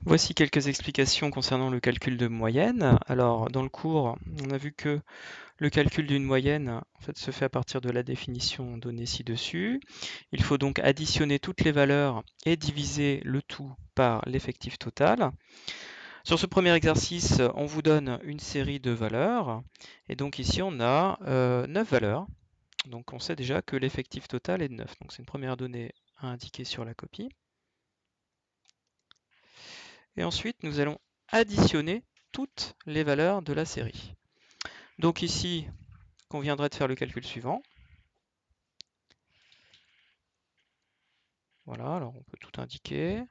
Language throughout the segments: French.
Voici quelques explications concernant le calcul de moyenne. Alors, dans le cours, on a vu que le calcul d'une moyenne en fait, se fait à partir de la définition donnée ci-dessus. Il faut donc additionner toutes les valeurs et diviser le tout par l'effectif total. Sur ce premier exercice, on vous donne une série de valeurs. Et donc ici, on a 9 valeurs. Donc on sait déjà que l'effectif total est de 9. Donc c'est une première donnée à indiquer sur la copie. Et ensuite, nous allons additionner toutes les valeurs de la série. Donc ici, il conviendrait de faire le calcul suivant. Voilà, alors on peut tout indiquer.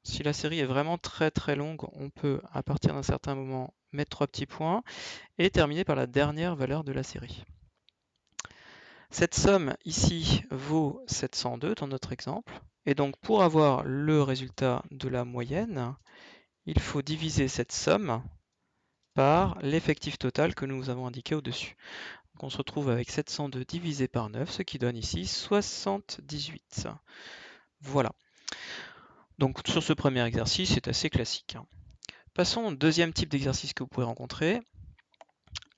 Si la série est vraiment très très longue, on peut, à partir d'un certain moment, mettre 3 petits points et terminer par la dernière valeur de la série. Cette somme ici vaut 702 dans notre exemple. Et donc pour avoir le résultat de la moyenne, il faut diviser cette somme par l'effectif total que nous avons indiqué au-dessus. Donc on se retrouve avec 702 divisé par 9, ce qui donne ici 78. Voilà. Donc sur ce premier exercice, c'est assez classique. Passons au deuxième type d'exercice que vous pouvez rencontrer.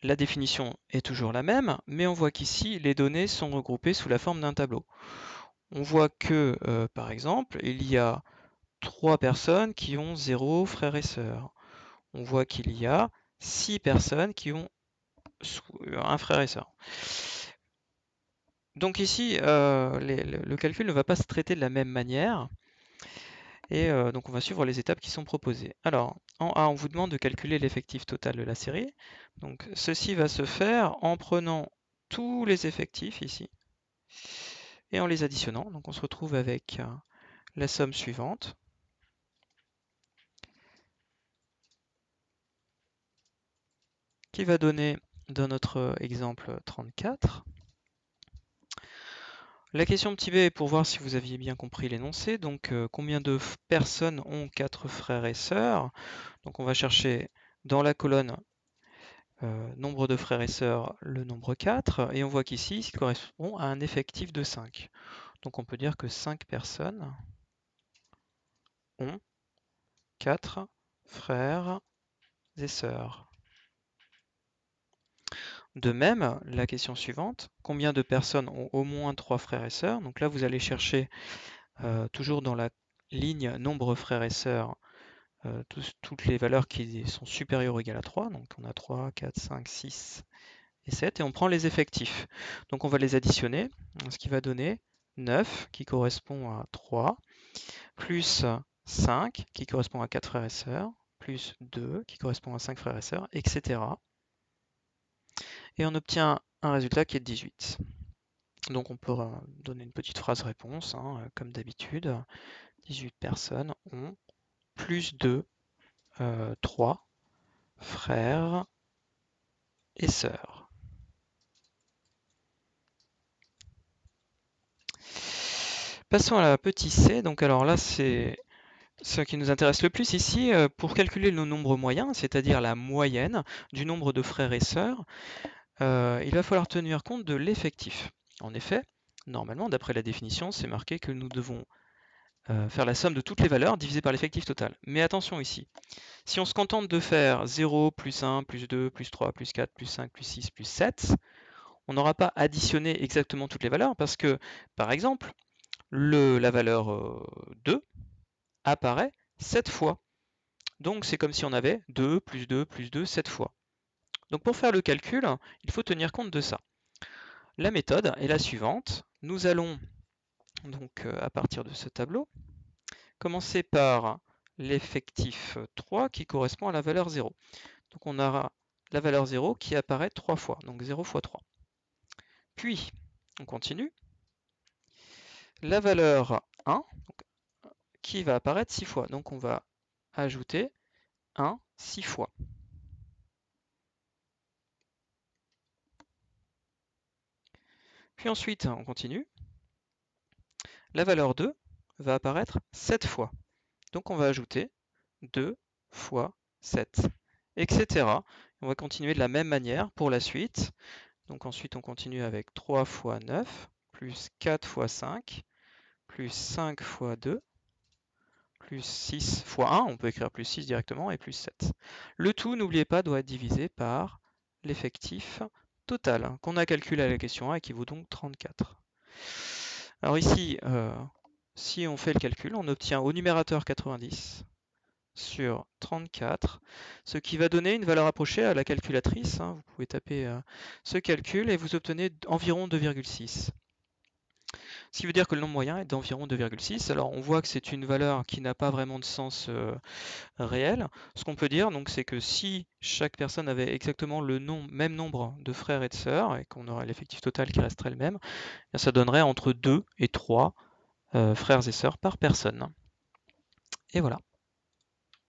La définition est toujours la même, mais on voit qu'ici, les données sont regroupées sous la forme d'un tableau. On voit que, par exemple, il y a 3 personnes qui ont 0 frères et sœurs. On voit qu'il y a 6 personnes qui ont un frère et sœur. Donc ici, le calcul ne va pas se traiter de la même manière. Et donc on va suivre les étapes qui sont proposées. Alors, en A, on vous demande de calculer l'effectif total de la série. Donc ceci va se faire en prenant tous les effectifs ici et en les additionnant. Donc on se retrouve avec la somme suivante. Qui va donner, dans notre exemple, 34. La question petit b est pour voir si vous aviez bien compris l'énoncé. Donc combien de personnes ont 4 frères et sœurs? Donc on va chercher dans la colonne nombre de frères et sœurs, le nombre 4, et on voit qu'ici, il correspond à un effectif de 5. Donc on peut dire que 5 personnes ont 4 frères et sœurs. De même, la question suivante, combien de personnes ont au moins 3 frères et sœurs? Donc là, vous allez chercher, toujours dans la ligne nombre frères et sœurs, toutes les valeurs qui sont supérieures ou égales à 3. Donc on a 3, 4, 5, 6 et 7, et on prend les effectifs. Donc on va les additionner, ce qui va donner 9, qui correspond à 3, plus 5, qui correspond à 4 frères et sœurs, plus 2, qui correspond à 5 frères et sœurs, etc. Et on obtient un résultat qui est de 18. Donc on peut donner une petite phrase réponse, comme d'habitude. 18 personnes ont plus de 3 frères et sœurs. Passons à la petite c. Donc alors là, c'est ce qui nous intéresse le plus ici. Pour calculer le nombre moyen, c'est-à-dire la moyenne du nombre de frères et sœurs, il va falloir tenir compte de l'effectif. En effet, normalement, d'après la définition, c'est marqué que nous devons faire la somme de toutes les valeurs divisée par l'effectif total. Mais attention ici, si on se contente de faire 0, plus 1, plus 2, plus 3, plus 4, plus 5, plus 6, plus 7, on n'aura pas additionné exactement toutes les valeurs parce que, par exemple, la valeur 2 apparaît 7 fois. Donc c'est comme si on avait 2 plus 2 plus 2 7 fois. Donc pour faire le calcul, il faut tenir compte de ça. La méthode est la suivante. Nous allons donc à partir de ce tableau commencer par l'effectif 3 qui correspond à la valeur 0. Donc on aura la valeur 0 qui apparaît 3 fois, donc 0 fois 3. Puis on continue. La valeur 1 qui va apparaître 6 fois. Donc on va ajouter 1 6 fois. Puis ensuite, on continue. La valeur 2 va apparaître 7 fois. Donc on va ajouter 2 fois 7, etc. On va continuer de la même manière pour la suite. Donc ensuite, on continue avec 3 fois 9, plus 4 fois 5, plus 5 fois 2, plus 6 fois 1, on peut écrire plus 6 directement, et plus 7. Le tout, n'oubliez pas, doit être divisé par l'effectif total, qu'on a calculé à la question 1 et qui vaut donc 34. Alors ici, si on fait le calcul, on obtient au numérateur 90 sur 34, ce qui va donner une valeur approchée à la calculatrice. Vous pouvez taper ce calcul et vous obtenez environ 2,6. Ce qui veut dire que le nombre moyen est d'environ 2,6. Alors on voit que c'est une valeur qui n'a pas vraiment de sens réel. Ce qu'on peut dire, donc, c'est que si chaque personne avait exactement le même nombre de frères et de sœurs, et qu'on aurait l'effectif total qui resterait le même, ça donnerait entre 2 et 3 frères et sœurs par personne. Et voilà.